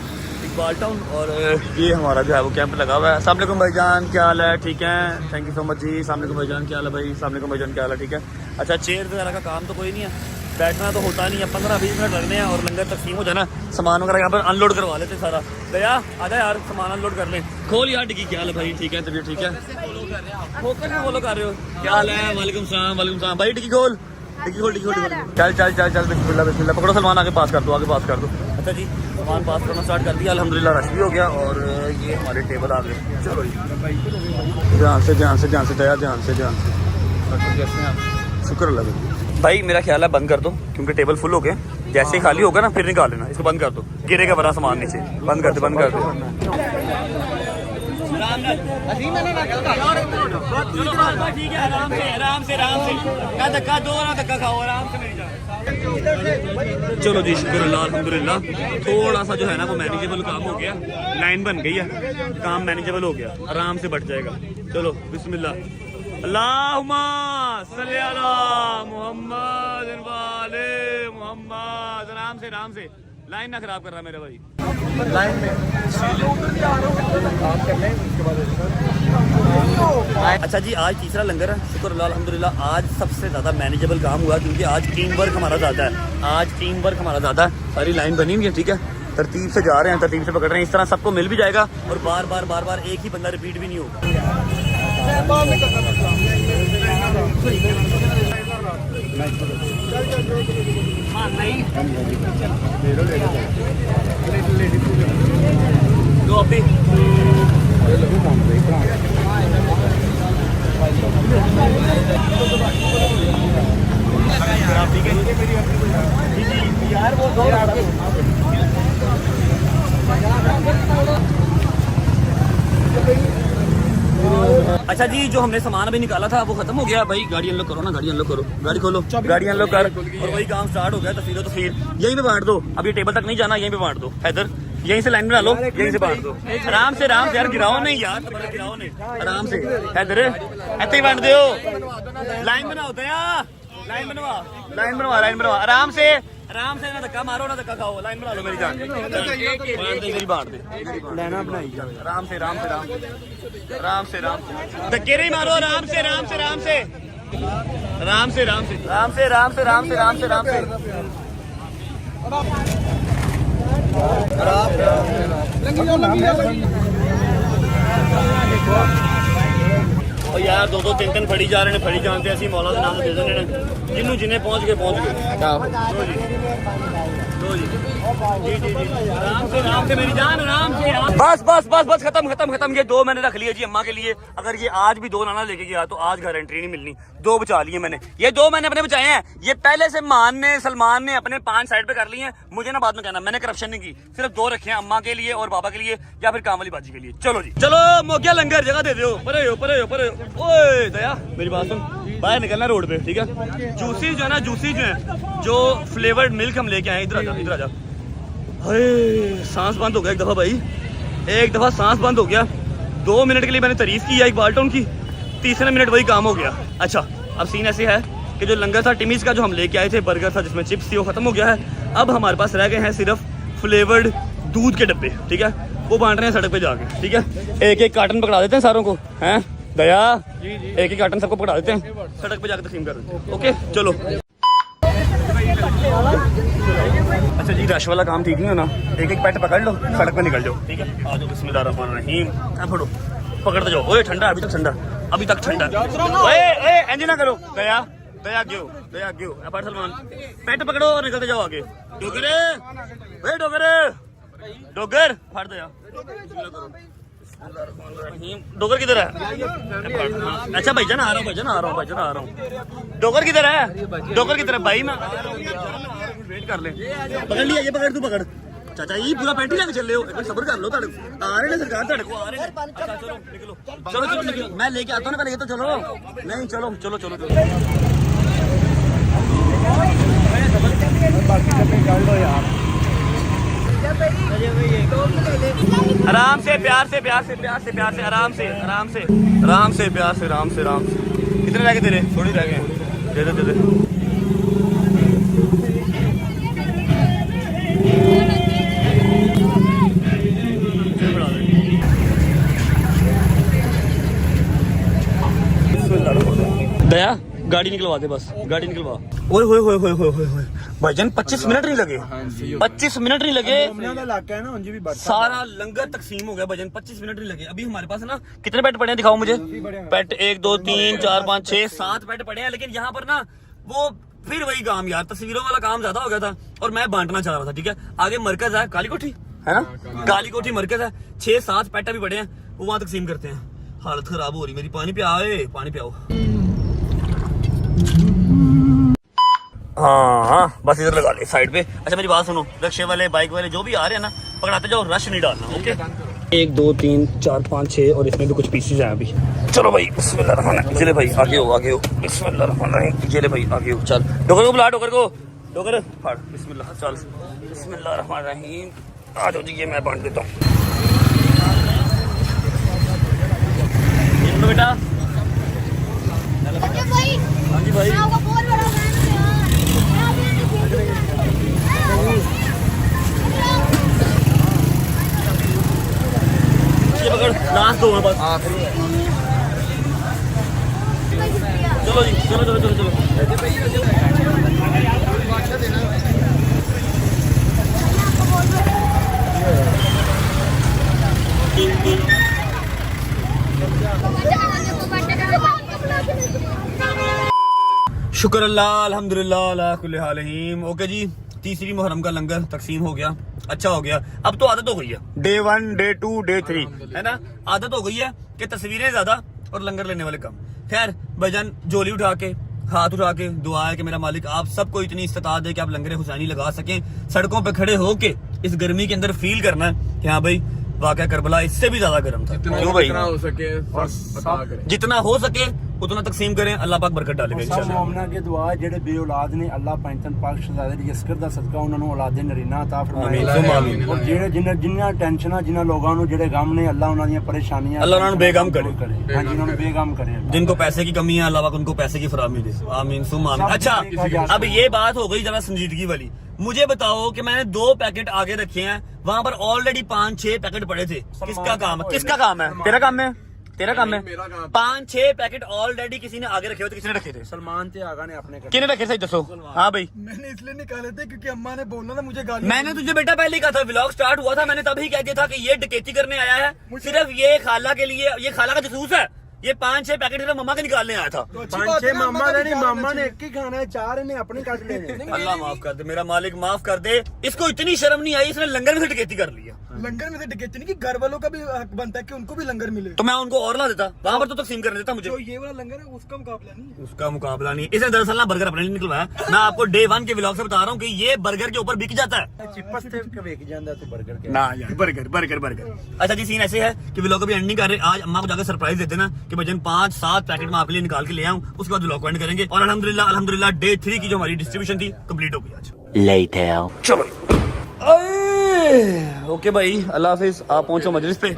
[SPEAKER 1] इकबाल टाउन, और ये हमारा जो है वो कैंप लगा हुआ है। अस्सलाम वालेकुम भाईजान, क्या हाल है? ठीक है, थैंक यू सो मच जी। अस्सलाम वालेकुम भाईजान, क्या हाल है भाई? अस्सलाम वालेकुम भाईजान, क्या हाल है? ठीक है। अच्छा चेयर वगैरह का काम तो कोई नहीं है, बैठना तो होता नहीं है, 15-20 मिनट लगने हैं और लंगर तकसीम हो जाना, सामान वगैरह यहाँ पर अनलोड करवा लेते सारा। दया आजा यार, सामान अनलोड कर लें, खोल यार डिग्गी। क्या हाल है भाई? ठीक है, तबीयत ठीक है? फोकस में फॉलो कर रहे हो, क्या हाल है? वालेकुम सलाम भाई, डिग्गी खोल। चल बिस्मिल्लाह पकड़ो सलमान, आगे पास कर दो, अच्छा जी, सामान पास करना स्टार्ट कर दिया अल्हम्दुलिल्लाह, रश भी हो गया और ये हमारे टेबल आ गए। चलो जी, ध्यान से ध्यान से ध्यान से दया, ध्यान से ध्यान से, शुक्र अल्लाह का। भाई मेरा ख्याल है बंद कर दो क्योंकि टेबल फुल हो गया। जैसे ही खाली होगा ना फिर निकाल लेना, इसको बंद कर दो, गिरेगा वरना सामान नीचे। बंद कर दो, बंद कर दो। ठीक है, आराम से आराम से आराम से, ना धक्का दो ना धक्का खाओ, आराम से मेरी जान। चलो जी, शुक्र अल्लाह अल्हम्दुलिल्लाह, थोड़ा सा जो है ना वो मैनेजेबल काम हो गया, लाइन बन गई है, काम मैनेजेबल हो गया, आराम से बढ़ जाएगा। चलो बिस्मिल्लाह, अल्लाहुम्मा सल्ली अला मुहम्मद वाले मुहम्मद। आराम से लाइन ना खराब कर रहा मेरे भाई, लाइन में। अच्छा जी, आज तीसरा लंगर है, शुक्र अल्लाह अल्हम्दुलिल्लाह। आज सबसे ज़्यादा मैनेजेबल काम हुआ क्योंकि आज टीम वर्क हमारा ज़्यादा है, सारी लाइन बनी हुई है, ठीक है, तरतीब से जा रहे हैं, तरतीब से पकड़ रहे हैं, इस तरह सबको मिल भी जाएगा और बार बार एक ही बंदा रिपीट भी नहीं होगा। अच्छा जी, जो हमने सामान अभी निकाला था वो खत्म हो गया। भाई गाड़ी अनलॉक करो ना, गाड़ी अनलॉक करो, गाड़ी खोलो, गाड़ी अनलॉक कर, और वही काम स्टार्ट हो गया। तस्वीर यहीं पे बांट दो, अब ये टेबल तक नहीं जाना, यहीं पे बांट दो। हैदर यहीं से लाइन बना लो, यहीं से बांट दो, आराम से यार, गिराओ नहीं यार, गिराओ नहीं, आराम से। हैदर ऐसे ही बांट दो, लाइन बनाओ दया, लाइन बनवा, आराम से ना धक्का मारो ना धक्का खाओ, लाइन बना लो मेरी जान, बांट दे,
[SPEAKER 5] लेना बनाई जा,
[SPEAKER 1] आराम से धक्के नहीं मारो, आराम से और यार दो तीन फड़ी जा रहे हैं, फड़ी जानते ऐसी मौला के नाम दे देने, जिन्हों जिन्हें पहुंच गए आराम से मेरी जान, आराम से। बस खत्म। ये 2 मैंने रख लिए जी अम्मा के लिए, अगर ये आज भी 2 नाना लेके गया तो आज गारंटी नहीं मिलनी। 2 बचा लिए मैंने, ये 2 मैंने अपने बचाए हैं। ये पहले से सलमान ने अपने 5 साइड पे कर लिए हैं, मुझे ना बाद में कहना मैंने करप्शन नहीं की, सिर्फ 2 रखे हैं, अम्मा के लिए और बाबा के लिए, या फिर काम वाली बाजी के लिए। चलो जी, चलो मोगिया लंगर जगह दे दो, परे हो। ओए दया मेरी बात सुन, बाहर निकलना रोड पे, ठीक है। जूसी जो है, जो फ्लेवर्ड मिल्क हम लेके आए, इधर आ जा। सांस बंद हो गया एक दफा भाई, एक दफा सांस बंद हो गया। 2 मिनट के लिए मैंने तारीफ की एक बाल्टन की, तीसरे मिनट वही काम हो गया। अच्छा, अब सीन ऐसे है कि जो लंगर था टिमीज का, जो हम लेके आए थे, बर्गर था जिसमें चिप्स थी, वो खत्म हो गया है। अब हमारे पास रह गए हैं सिर्फ फ्लेवर्ड दूध के डब्बे, ठीक है, वो बांट रहे हैं सड़क पे जाके, ठीक है। एक कार्टन पकड़ा देते हैं सारों को, हैं दया, एक कार्टन सबको पकड़ा देते हैं, सड़क पे जाकर तकसीम कर देते हैं। ओके चलो। अच्छा जी, रश वाला काम ठीक नहीं होना, एक पैट पकड़ लो, सड़क पे निकल जाओ, ठीक है। आ जाओ, बिस्मिल्लाहिर्रहमानिर्रहीम, पकड़ो, पकड़ते जाओ। ओए ठंडा, अभी तक ठंडा। ओए एंजन ना करो, दया क्यों अपार सलमान, पैट पकड़ो और निकलते जाओ आगे। डोगर फाड़ दो यार, डोगर किधर है? अच्छा भाईजान आ रहा हूँ। डोगर किधर है भाई? मैं वेट कर ले, पकड़ लिया, ये पकड़, तू पकड़ चाचा, ये पूरा पैंटी लेके चल रहे हो, सब्र कर लो, आ रहे हैं सरकार, को आ रहे हैं। अच्छा चलो निकलो, मैं लेके आता हूँ ना पहले, ये तो चलो, नहीं चलो। आराम से, प्यार से, आराम से, प्यार से, आराम से। कितने रह गए तेरे? थोड़ी रह गए, दे दे। दया गाड़ी निकलवा दे, बस गाड़ी निकलवा। ओए भाईजान 25 मिनट नहीं लगे, 25 मिनट नहीं लगे, सारा लंगर तकसीम हो गया भाईजान, 25 मिनट नहीं लगे। अभी हमारे पास ना कितने पेट पड़े हैं, दिखाओ मुझे। पेट 1 2 3 4 5 6 7 पेट पड़े हैं, लेकिन यहाँ पर ना वो फिर वही काम यार, तस्वीरों वाला काम ज्यादा हो गया था और मैं बांटना चाह रहा था। ठीक है, आगे मरकज है, काली कोठी है ना, काली कोठी मरकज है, 6-7 पेट भी बड़े हैं, वो वहां तकसीम करते हैं। हालत खराब हो रही मेरी, पानी पियाओ, पानी पियाओ। हाँ बस इधर लगा ले साइड पे। अच्छा मेरी बात सुनो, रिक्शे वाले बाइक वाले जो भी आ रहे हैं ना, पकड़ाते जाओ, रश नहीं डालना। ओके 1 2 3 4 5 6 और इसमें भी कुछ पीसेज हैं अभी। चलो भाई बिस्मिल्लाह, चले भाई आगे हो बिस्मिल्लाह, चले भाई आगे हो। चल डोगर को बुला, डोगर फाड़, बिस्मिल्लाह, चल बिस्मिल्लाहिर्रहमानिर्रहीम। आ जाओ जी, ये मैं बांट देता हूँ बेटा। हाँ जी भाई, ये पकड़, लास्ट 2 बस। चलो जी, चलो। शुक्र अल्लाह, अल्हम्दुलिल्लाह अला कुल्ली हालिहीम। ओके जी, तीसरी मुहर्रम का लंगर तकसीम हो गया, अच्छा हो गया। अब तो आदत हो गई है, डे 1 डे 2 डे 3 है ना, आदत हो गई है कि तस्वीरें ज्यादा और लंगर लेने वाले कम। खैर भाईजान, झोली उठा के, हाथ उठा के दुआ है कि मेरा मालिक आप सबको इतनी इस्तात दे कि आप लंगर हुसैनी लगा सकें। सड़कों पे खड़े होके इस गर्मी के अंदर फील करना है कि हाँ भाई वाकई करबला इससे भी ज्यादा गर्म था। क्यों भाई,
[SPEAKER 4] जितना हो सके बता करें,
[SPEAKER 1] जितना हो सके उतना तकसीम करें, अल्लाह पाक बरकत डालेगा
[SPEAKER 5] सब
[SPEAKER 1] इंशाल्लाह।
[SPEAKER 5] मोमना के दुआ जेडे बे औलाद ने, अल्लाह पैंतन पाक शहजादे दी यसकर दा सदका उन्हां नु औलादे नरीना अता फरमाए।
[SPEAKER 1] आमीन, आमीन।
[SPEAKER 5] और जेडे जिन्ना टेंशना, जिन्ना लोगां नु जेडे गम ने, अल्लाह उन्हां दी परेशानियां
[SPEAKER 1] अल्लाह उन्हां नु बेगम करे।
[SPEAKER 5] हां जी, उन्हां नु बेगम करे।
[SPEAKER 1] जिनको पैसे की कमी है अल्लाह पाक उनको पैसे की फराहमी दे, आमीन सुम आमीन। अच्छा अब ये बात हो गई जरा संजीदगी वाली। मुझे बताओ कि मैंने 2 पैकेट आगे रखे हैं, वहां पर ऑलरेडी 5-6 पैकेट पड़े थे। किसका काम है? किसका काम है? तेरा काम है, तेरा काम है। 5-6 पैकेट ऑलरेडी किसी ने आगे रखे हुए थे। किसने रखे थे?
[SPEAKER 5] सलमान ते आगा ने अपने
[SPEAKER 1] किसने रखे? सही दसो। हाँ भाई,
[SPEAKER 2] मैंने इसलिए निकाले थे क्योंकि अम्मा ने बोला था मुझे गाली।
[SPEAKER 1] मैंने तुझे बेटा पहले ही कहा था, व्लॉग स्टार्ट हुआ था, मैंने तभी कह दिया था कि ये डकैती करने आया है, सिर्फ ये खाला के लिए, ये खाला का जसूस है। ये 5-6 पैकेट सिर्फ मम्मा के निकालने आया था।
[SPEAKER 2] तो अच्छी
[SPEAKER 5] 5-6
[SPEAKER 2] बात है ना,
[SPEAKER 5] मामा
[SPEAKER 2] अम्मा
[SPEAKER 5] ने
[SPEAKER 2] का
[SPEAKER 5] नहीं,
[SPEAKER 2] निकालना
[SPEAKER 5] मामा ने
[SPEAKER 2] चाहिए।
[SPEAKER 5] एक ही खाना है, 4 ने अपने काट लेने।
[SPEAKER 1] अल्लाह माफ कर दे, मेरा मालिक माफ कर दे। इसको इतनी शर्म नहीं आई, इसने लंगर में से डकैती कर लिया।
[SPEAKER 2] लंगर में से डकैती नहीं, कि घर वालों का भी हक बनता है कि उनको भी लंगर मिले।
[SPEAKER 1] तो मैं उनको और ला देता, वहां पर तो तकसीम करने देता मुझे।
[SPEAKER 2] जो ये वाला लंगर है उसका मुकाबला नहीं है।
[SPEAKER 1] उसका मुकाबला नहीं। इसने दरअसल ना बर्गर अपने लिए निकलवाया। मैं आपको डे 1 के व्लॉग से बता रहा हूँ कि ये बर्गर के ऊपर बिक जाता है।
[SPEAKER 5] चिप्स ते वेख जांदा तू बर्गर के
[SPEAKER 1] ना यार, बर्गर। अच्छा जी, सीन ऐसे है कि व्लॉग अभी एंड नहीं कर रहे। आज अम्मा को जाकर सरप्राइज दे देना कि भजन 5-7 पैकेट मैं आपके लिए निकाल के ले आऊं, उसके बाद व्लॉग एंड करेंगे। और अल्हम्दुलिल्लाह डे 3 की जो हमारी डिस्ट्रीब्यूशन थी कंप्लीट हो गई आज। चलो ओके भाई, अल्लाह हाफिज। आप पहुंचो मजलिस पे,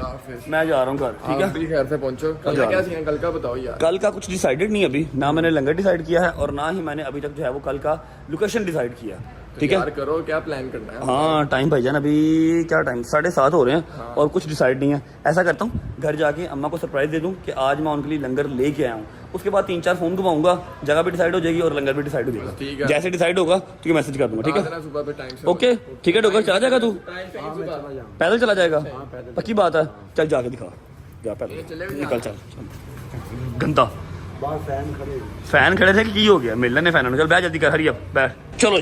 [SPEAKER 1] मैं जा रहा हूँ घर। ठीक है,
[SPEAKER 4] भी खैर से पहुंचो। कल का क्या सीन, कल का बताओ यार।
[SPEAKER 1] कल का कुछ डिसाइडेड नहीं अभी, ना मैंने लंगर डिसाइड किया है और ना ही मैंने अभी तक जो है वो कल का लोकेशन डिसाइड किया। ठीक है
[SPEAKER 4] यार करो, क्या प्लान करना है?
[SPEAKER 1] हाँ टाइम भाईजान, अभी क्या टाइम 7:30 हो रहे हैं और कुछ डिसाइड नहीं है। ऐसा करता हूँ घर जाके अम्मा को सरप्राइज दे दूँ कि आज मैं उनके लिए लंगर लेके आया हूँ। उसके बाद 3-4 फोन घुमाऊंगा, जगह भी डिसाइड हो जाएगी और लंगर भी डिसाइड हो
[SPEAKER 4] ठीक
[SPEAKER 1] जाएगा।
[SPEAKER 4] है।
[SPEAKER 1] जैसे डिसाइड होगा तो मैसेज कर दूंगा। ठीक है,
[SPEAKER 4] आना सुबह पे टाइम से।
[SPEAKER 1] ओके ठीक है। डोगर चला जाएगा तू?
[SPEAKER 4] सुबह
[SPEAKER 1] पैदल चला जाएगा? पक्की बात है, चल जाके दिखा, जा पैदल निकल, चल गंदा।
[SPEAKER 5] बाहर फैन खड़े।
[SPEAKER 1] फैन खड़े थे कि की हो गया? मिलन ने फैन, चल बैठ जल्दी कर, हरी अब बैठ। चलो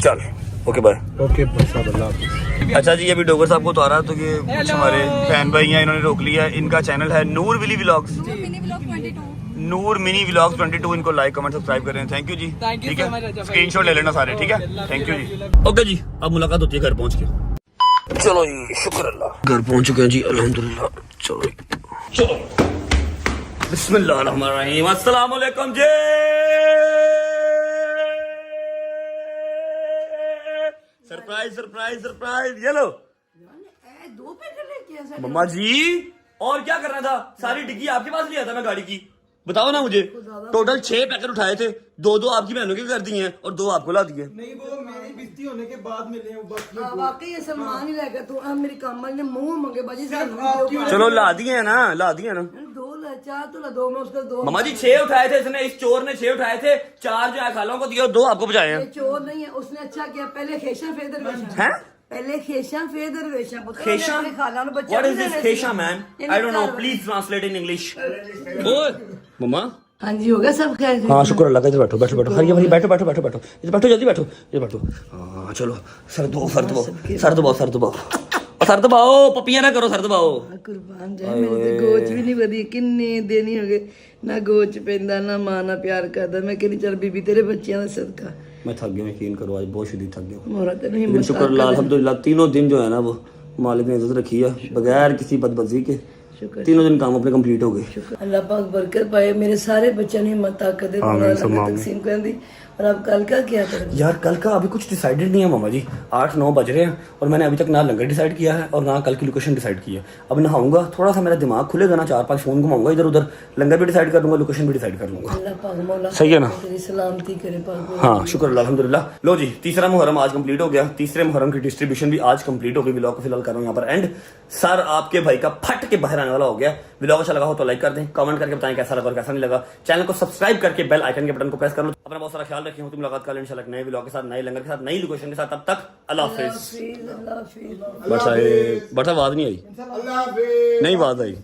[SPEAKER 1] चल ओके बाय।
[SPEAKER 5] ओके साहब, अल्लाह हाफिज।
[SPEAKER 1] अच्छा जी, अभी डोगर साहब को उतारा तो ये कुछ हमारे फैन भाई हैं, इन्होंने रोक लिया। इनका चैनल है नूर मिनी व्लॉग्स, नूर मिनी व्लॉग्स 22। इनको लाइक कमेंट सब्सक्राइब करें। थैंक यू जी। ठीक है, स्क्रीनशॉट ले लेना सारे। ठीक है, थैंक यू जी। ओके जी, अब मुलाकात होती है घर पहुंच के। चलो जी, शुक्र अल्लाह, घर पहुंच चुके हैं जी, अल्हम्दुलिल्लाह। चलो बिस्मिल्लाहिर्रहमानिर्रहीम, अस्सलाम वालेकुम जी। सरप्राइज ये लो
[SPEAKER 3] 2 पैकेट लेके आया।
[SPEAKER 1] मम्मा जी। और क्या करना था? सारी डिग्गी आपके पास लिया था मैं गाड़ी की, बताओ ना मुझे। टोटल 6 पैकेट उठाए थे, 2 आपकी बहनों के कर दिए हैं और 2 आपको ला दिए।
[SPEAKER 2] नहीं, वो मेरी बिस्ती होने के बाद मिले हैं बाकी।
[SPEAKER 3] वाकई ये सलमान ही लेकर तू मेरी कामल ने मुंह मंगे बाजी से
[SPEAKER 1] चलो ला दिए हैं ना, ला दिए हैं ना।
[SPEAKER 3] 2 ला 4 तो ला 2 में उसका 2।
[SPEAKER 1] मम्मा जी 6 उठाए थे इसने, इस चोर ने 6 उठाए थे, 4 जो है खालों को दिए और 2 आपको बचाए
[SPEAKER 3] ये
[SPEAKER 1] हैं।
[SPEAKER 3] चोर नहीं है, उसने अच्छा किया। पहले खेशा फिर दरवेशा
[SPEAKER 1] हैं?
[SPEAKER 3] पहले खेशा फिर Darwesha.
[SPEAKER 1] खेशा? What is this खेशा man? I don't know. Please translate in English. ओए मम्मा,
[SPEAKER 3] हाँ जी हो गया सब खैर।
[SPEAKER 1] हाँ शुक्र अल्लाह का। इधर बैठो बैठो बैठो, हरिया भरी बैठो बैठो बैठो बैठो, इधर बैठो जल्दी बैठो, इधर बैठो। हाँ चलो सर दबाओ सर दबाओ सर दबाओ सर दबाओ सर दबाओ, पपियां ना करो, सर दबाओ।
[SPEAKER 3] कुर्बान जाए मेरी ते गोच भी नहीं वधी, किन्ने दिन ही हो गए ना गोच पैंदा ना मां ना प्यार करदा। मैं कहनी चल बीबी तेरे बच्चियां दा सदका।
[SPEAKER 1] मैं थक गया, यकीन करो आज बहुत शदीद थक गया।
[SPEAKER 3] मोरा तेन
[SPEAKER 1] लेकिन
[SPEAKER 3] हिम्मत
[SPEAKER 1] शुक्र अल्लाह अल्हम्दुलिल्लाह, तीनों दिन जो है ना वो मालिक ने इज्जत रखी है, बगैर किसी बदबजी के
[SPEAKER 3] शुक्र
[SPEAKER 1] तीनों दिन काम अपने कंप्लीट हो गए।
[SPEAKER 3] अल्लाह पाक बरकत पाए, मेरे सारे बच्चों ने हिम्मत ताकत दे, तकसीम कर दी। और अब कल का क्या करेंगे
[SPEAKER 1] यार? कल का अभी कुछ डिसाइडेड नहीं है मामा जी, 8-9 बज रहे हैं और मैंने अभी तक ना लंगर डिसाइड किया है और ना कल की लोकेशन डिसाइड की है। अब नहाऊंगा, थोड़ा सा मेरा दिमाग खुलेगा ना, 4-5 फोन घुमाऊंगा इधर उधर, लंगर भी डिसाइड कर लूंगा, लोकेशन भी डिसाइड कर लूंगा।
[SPEAKER 3] अल्लाह पाक मौला
[SPEAKER 1] सही है ना?
[SPEAKER 3] तेरी सलामती करे पाक।
[SPEAKER 1] हाँ शुक्र अल्लाह अल्हम्दुलिल्लाह। लो जी, तीसरा मुहर्रम आज कंप्लीट हो गया, तीसरे मुहर्रम की डिस्ट्रीब्यूशन भी आज कंप्लीट हो गई। व्लॉग को फिलहाल कर रहा हूँ यहाँ पर एंड। सर आपके भाई का फट के बाहर आने वाला हो गया। व्लॉग अच्छा लगा हो तो लाइक कर दें, कमेंट करके बताएं कैसा लगा और कैसा नहीं लगा। चैनल को सब्सक्राइब करके बेल आइकन के बटन को प्रेस कर लो। अपना बहुत सारा ख्याल रखें, हूँ तुम मुलाकात कल इंशाल्लाह नए व्लॉग के साथ, नए लंगर के साथ, नई लोकेशन के साथ। तब तक अल्लाह हाफिज।
[SPEAKER 3] अल्लाह हाफिज।
[SPEAKER 1] बट आवाज नहीं आई, नहीं आवाज आई।